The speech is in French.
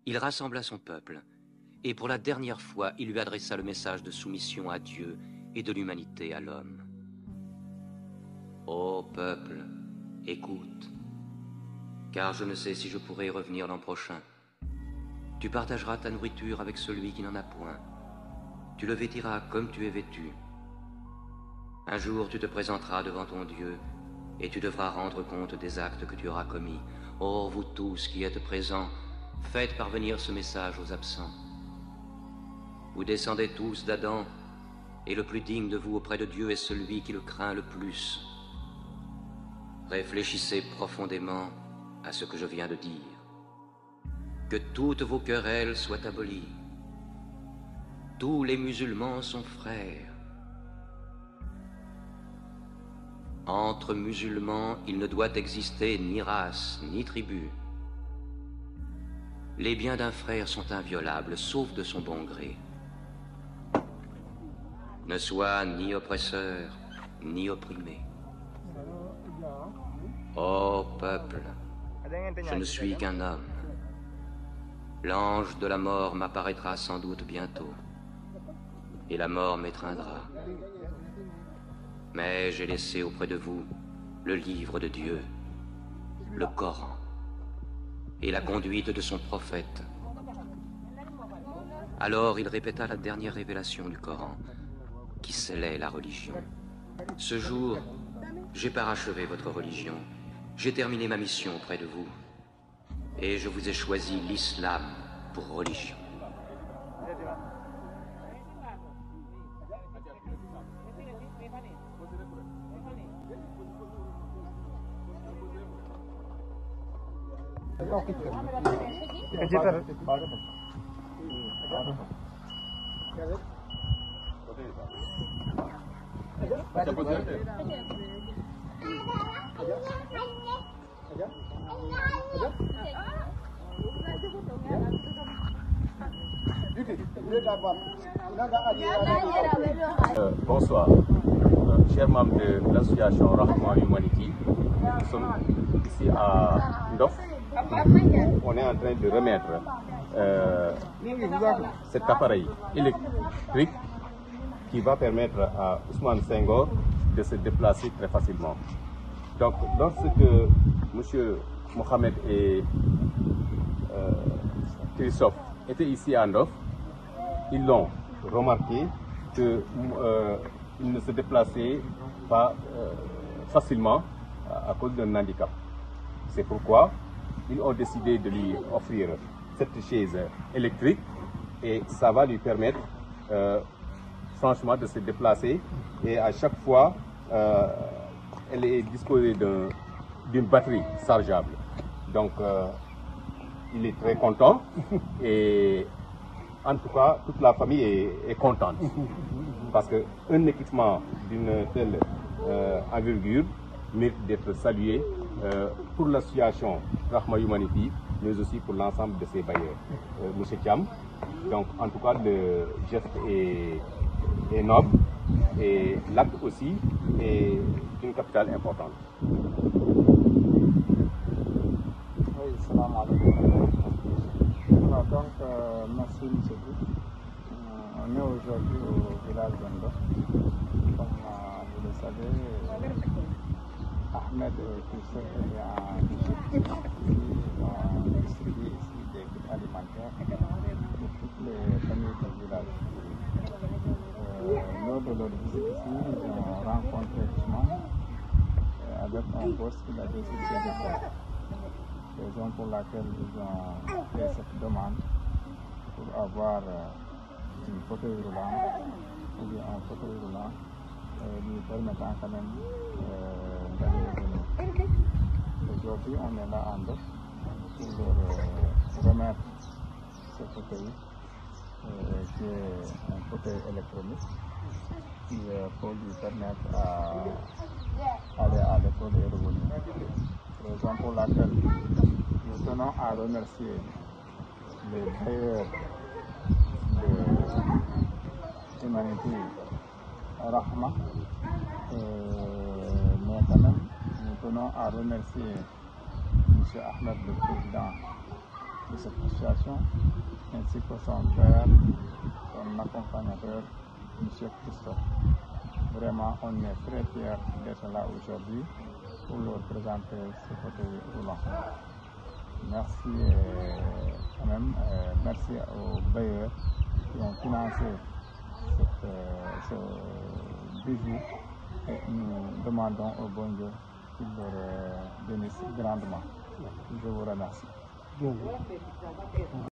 Il rassembla son peuple, et pour la dernière fois, il lui adressa le message de soumission à Dieu et de l'humanité à l'homme. Ô peuple, écoute, car je ne sais si je pourrai revenir l'an prochain. Tu partageras ta nourriture avec celui qui n'en a point. Tu le vêtiras comme tu es vêtu. Un jour tu te présenteras devant ton Dieu, et tu devras rendre compte des actes que tu auras commis. Ô vous tous qui êtes présents, faites parvenir ce message aux absents. Vous descendez tous d'Adam, et le plus digne de vous auprès de Dieu est celui qui le craint le plus. Réfléchissez profondément à ce que je viens de dire. Que toutes vos querelles soient abolies. Tous les musulmans sont frères. Entre musulmans, il ne doit exister ni race, ni tribu. Les biens d'un frère sont inviolables, sauf de son bon gré. Ne sois ni oppresseur, ni opprimé. Ô peuple, je ne suis qu'un homme. L'ange de la mort m'apparaîtra sans doute bientôt, et la mort m'étreindra. Mais j'ai laissé auprès de vous le livre de Dieu, le Coran, et la conduite de son prophète. Alors il répéta la dernière révélation du Coran, qui scellait la religion. Ce jour, j'ai parachevé votre religion, j'ai terminé ma mission auprès de vous, et je vous ai choisi l'islam pour religion. Bonsoir, chers membres de l'association Rahma Humanity. Nous sommes ici à Ndof. On est en train de remettre cet appareil électrique qui va permettre à Ousmane Senghor de se déplacer très facilement. Donc, lorsque M. Mohamed et Christophe étaient ici à Ndof, ils l'ont remarqué qu'il ne se déplaçait pas facilement à cause d'un handicap. C'est pourquoi ils ont décidé de lui offrir cette chaise électrique et ça va lui permettre franchement de se déplacer, et à chaque fois elle est disposée d'une batterie chargeable. Donc il est très content et en tout cas toute la famille est contente parce qu'un équipement d'une telle envergure mérite d'être salué pour l'association Rahma Humanity, mais aussi pour l'ensemble de ses bailleurs. Monsieur Thiam, donc en tout cas le geste est noble et l'acte aussi est d'une capitale importante. Oui, salam alaikum. Donc, merci M. Diouf. On est aujourd'hui au village d'Ando. Comme vous le savez, Ahmed et Christophe est en Égypte. Ils ont distribué ici des kits alimentaires pour toutes les familles du village. Lors de leur visite ici, ils ont rencontré Ousmane avec un boss qui a décidé de faire. Raison pour laquelle ils ont fait cette demande pour avoir une fauteuil roulant ou bien un fauteuil roulant lui permettant quand même d'aller et venir. Aujourd'hui, on est là en dos pour leur remettre ce fauteuil qui est un fauteuil électronique qui peut lui permettre d'aller à l'école et revenir. Raison pour laquelle nous tenons à remercier les bailleurs de l'humanité Rahma, mais quand même nous tenons à remercier M. Ahmed, le président de cette association, ainsi que son père, son accompagnateur, M. Christophe. Vraiment, on est très fiers d'être là aujourd'hui pour leur présenter ce fauteuil roulant. Merci quand même, merci aux bailleurs qui ont financé ce bijou et nous demandons au bon Dieu qu'il leur bénisse grandement. Je vous remercie.